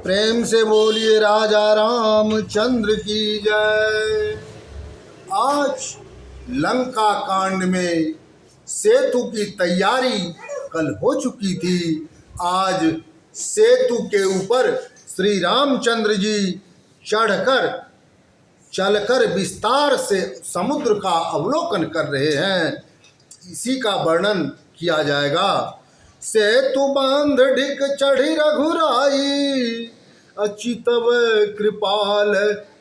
प्रेम से बोलिए राजा रामचंद्र की जय। आज लंका कांड में सेतु की तैयारी कल हो चुकी थी। आज सेतु के ऊपर श्री रामचंद्र जी चलकर विस्तार से समुद्र का अवलोकन कर रहे हैं। इसी का वर्णन किया जाएगा। सेतु बांध ढिक चढ़ी रघुराई, अचितव कृपाल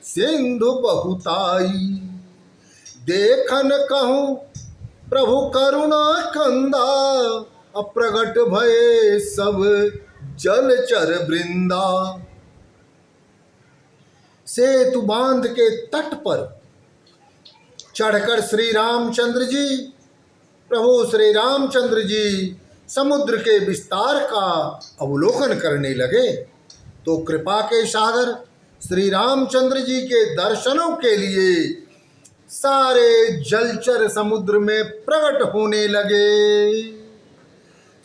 सिंधु बहुताई। देखन कहूँ प्रभु करुणा कंदा, अप्रगट भये सब जलचर वृंदा। सेतु बांध के तट पर चढ़कर प्रभु श्री रामचंद्र जी समुद्र के विस्तार का अवलोकन करने लगे। तो कृपा के सागर श्री रामचंद्र जी के दर्शनों के लिए सारे जलचर समुद्र में प्रकट होने लगे।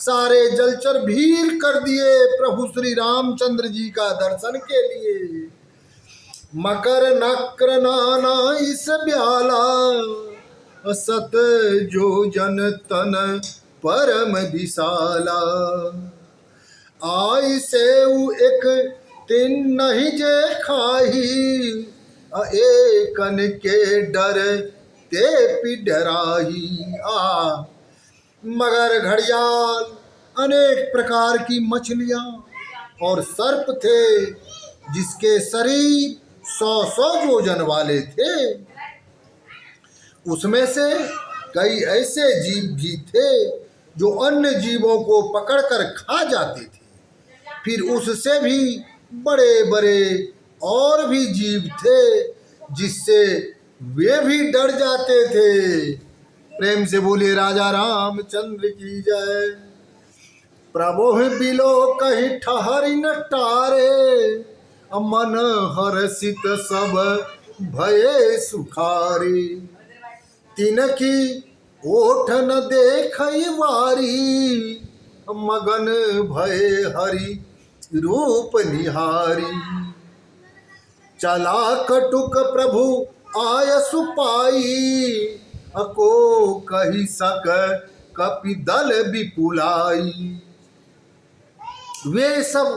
सारे जलचर भीड़ कर दिए प्रभु श्री रामचंद्र जी का दर्शन के लिए। मकर नक्र नाना इस ब्याला, सत जो जन तन परम विशाला। आई सेऊ एक तीन नहीं जे खाही, एकन के डर ते पिडराही। मगर घड़ियाल अनेक प्रकार की मछलियां और सर्प थे, जिसके शरीर 100 योजन वाले थे। उसमें से कई ऐसे जीव भी थे जो अन्य जीवों को पकड़कर खा जाते थे। फिर उससे भी बड़े बड़े और भी जीव थे, जिससे वे भी डर जाते थे। प्रेम से बोलिए राजा रामचंद्र की जय। प्रभु बिलो कहीं ठहरी न टारे, मन हर्षित सब भये सुखारी। तिनकी ओठ न देखई वारी, मगन भये हरि रूप निहारी। चला कटुक प्रभु आय सुपाई, अको कही सक कपि दल विपुलाई। वे सब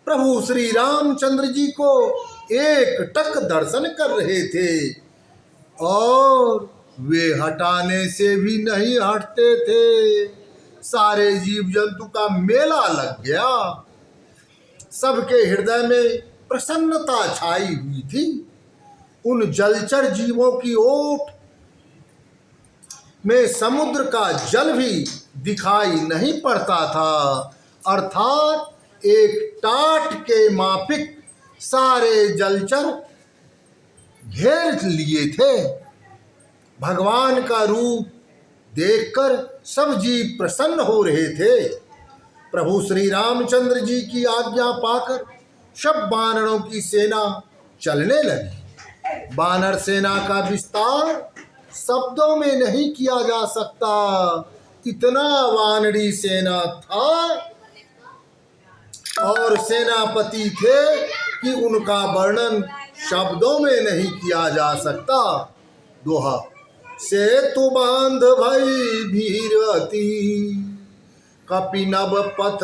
प्रभु श्री रामचंद्र जी को एक टक दर्शन कर रहे थे और वे हटाने से भी नहीं हटते थे। सारे जीव जंतु का मेला लग गया। सबके हृदय में प्रसन्नता छाई हुई थी। उन जलचर जीवों की ओट में समुद्र का जल भी दिखाई नहीं पड़ता था, अर्थात एक टाट के माफिक सारे जलचर घेर लिए थे। भगवान का रूप देखकर सब जीव प्रसन्न हो रहे थे। प्रभु श्री रामचंद्र जी की आज्ञा पाकर सब बानरों की सेना चलने लगी। बानर सेना का विस्तार शब्दों में नहीं किया जा सकता। इतना वानरी सेना था और सेनापति थे कि उनका वर्णन शब्दों में नहीं किया जा सकता। दोहा। सेतु बांध भई भीरती, कपि नभ पथ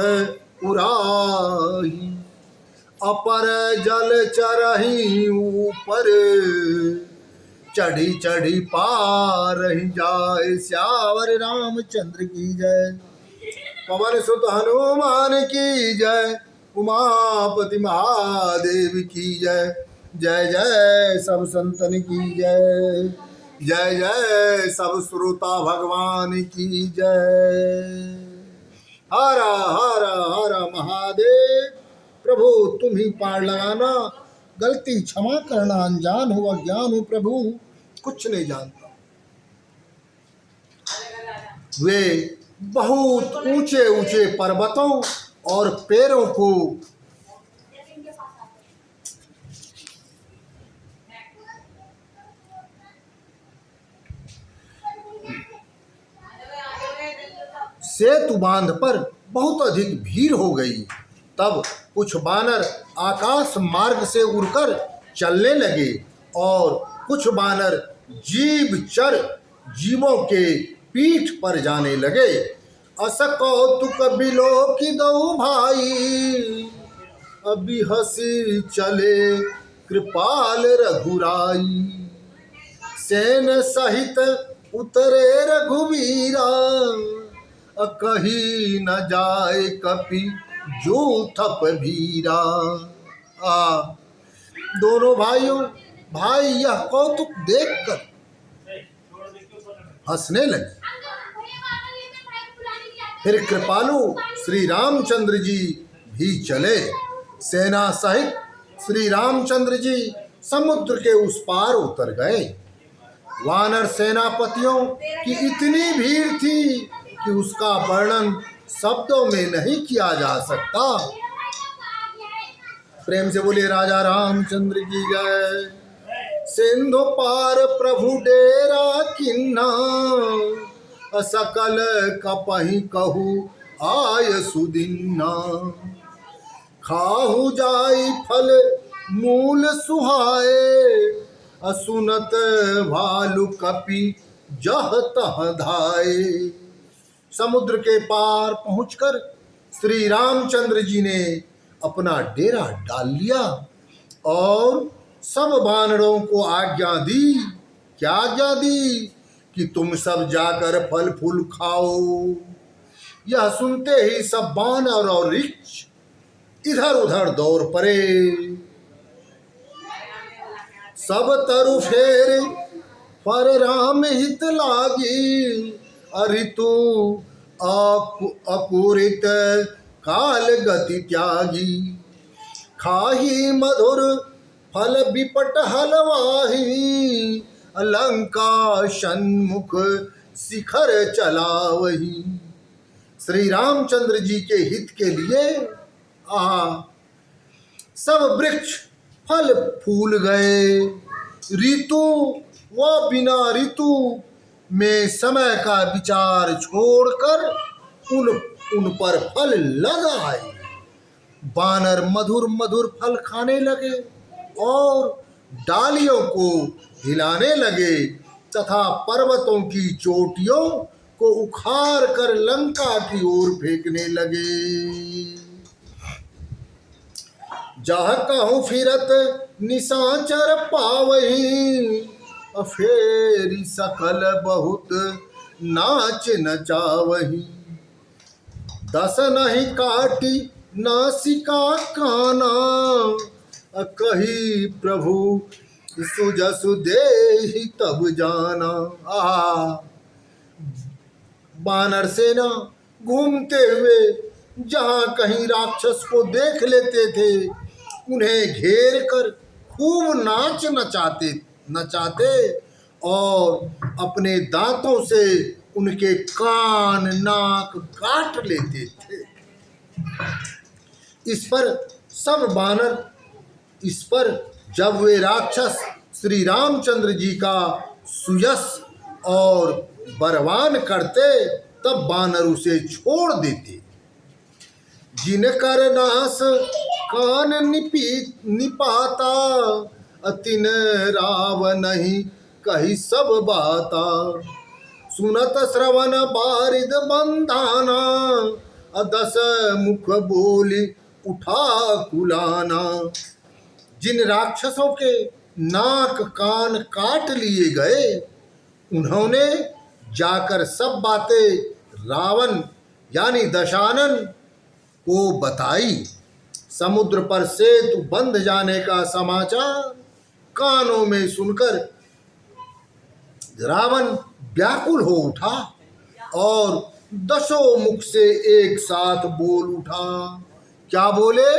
उराही। अपर जल चरही ऊपर, चढ़ी चढ़ी पार जाए। श्यावर रामचंद्र की जय। पवन सुत हनुमान की जय। उमापति महादेव की जय। जय जय सब संतन की जय। जय जय सब श्रोता भगवान की जय। हर हर हर महादेव। प्रभु तुम ही पार लगाना, गलती क्षमा करना, अनजान हो अज्ञान हो प्रभु, कुछ नहीं जानता। वे बहुत ऊंचे ऊंचे पर्वतों और पेड़ों को सेतु बांध पर बहुत अधिक भीड़ हो गई। तब कुछ बानर आकाश मार्ग से उड़कर चलने लगे और कुछ बानर जीवचर जीवों के पीठ पर जाने लगे। अस कौतुक बिलोकि दऊ भाई, अभी हंसी चले कृपाल रघुराई। सेन सहित उतरे रघुवीरा, कही न जाए कपि जो थप भीरा। दोनों भाई यह कौतुक देखकर हंसने लगे। फिर कृपालु श्री रामचंद्र जी भी चले। सेना सहित श्री रामचंद्र जी समुद्र के उस पार उतर गए। वानर सेनापतियों की इतनी भीड़ थी कि उसका वर्णन शब्दों में नहीं किया जा सकता। प्रेम से बोलिए राजा रामचंद्र की जय। सिंधु पार प्रभु डेरा किन्ना, सकल कपहि कहू आय सुदिन्ना। खाहु जाई फल मूल सुहाए, सुनत भालु कपि जह तह धाये। समुद्र के पार पहुंचकर श्री रामचंद्र जी ने अपना डेरा डाल लिया और सब वानरों को आज्ञा दी। क्या आज्ञा दी? कि तुम सब जाकर फल फूल खाओ। यह सुनते ही सब वानर और रिक्ष इधर उधर दौड़ पड़े। सब तरु फेर पर राम हित लागी, अरितु अकुरित काल गति त्यागी। खाही मधुर फल बिपट हलवाही, लंका सन्मुख शिखर चलावही। श्री रामचंद्र जी के हित के लिए सब वृक्ष फल फूल गए। ऋतु व बिना ऋतु में समय का विचार छोड़कर उन पर फल लग आए। बानर मधुर मधुर फल खाने लगे और डालियों को हिलाने लगे तथा पर्वतों की चोटियों को उखाड़ कर लंका की ओर फेंकने लगे। जह कहूँ फिरत निशाचर पावही, फेरी सकल बहुत नाच नचावही। दस नहीं काटी नासिका काना, कही प्रभु सुजसु देहि तब जाना। बानर सेना घूमते हुए जहाँ कहीं राक्षस को देख लेते थे, उन्हें घेर कर खूब नाच नचाते और अपने दांतों से उनके कान नाक काट लेते थे। इस पर जब वे राक्षस श्री रामचंद्र जी का सुयश और बरवान करते तब बानर उसे छोड़ देते। जिनकर नास कान निपाता, अतिन राव नहीं कही सब बाता। सुनत श्रवण बारिद बंधाना, दस मुख बोली उठा कुलाना। जिन राक्षसों के नाक कान काट लिए गए, उन्होंने जाकर सब बातें रावण यानी दशानन को बताई। समुद्र पर सेतु बंध जाने का समाचार कानों में सुनकर रावण व्याकुल हो उठा और दसों मुख से एक साथ बोल उठा। क्या बोले?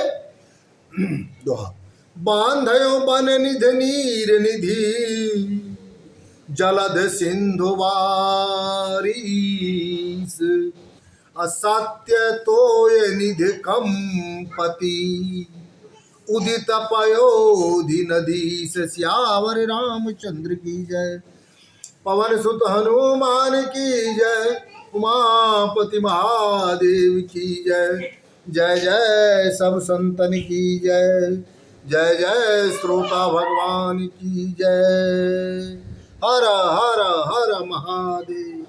दोहा। बांधयो बन निधि नीर निधि, जलध सिंधु वारीस। असत्य तोय निधि कंपति, उदित पयोधि नदीस। श्यावर रामचंद्र की जय। पवन सुत हनुमान की जय। उमापति महादेव की जय। जय जय सब संतन की जय। जय जय श्रोता भगवान की जय। हर हर हर महादेव।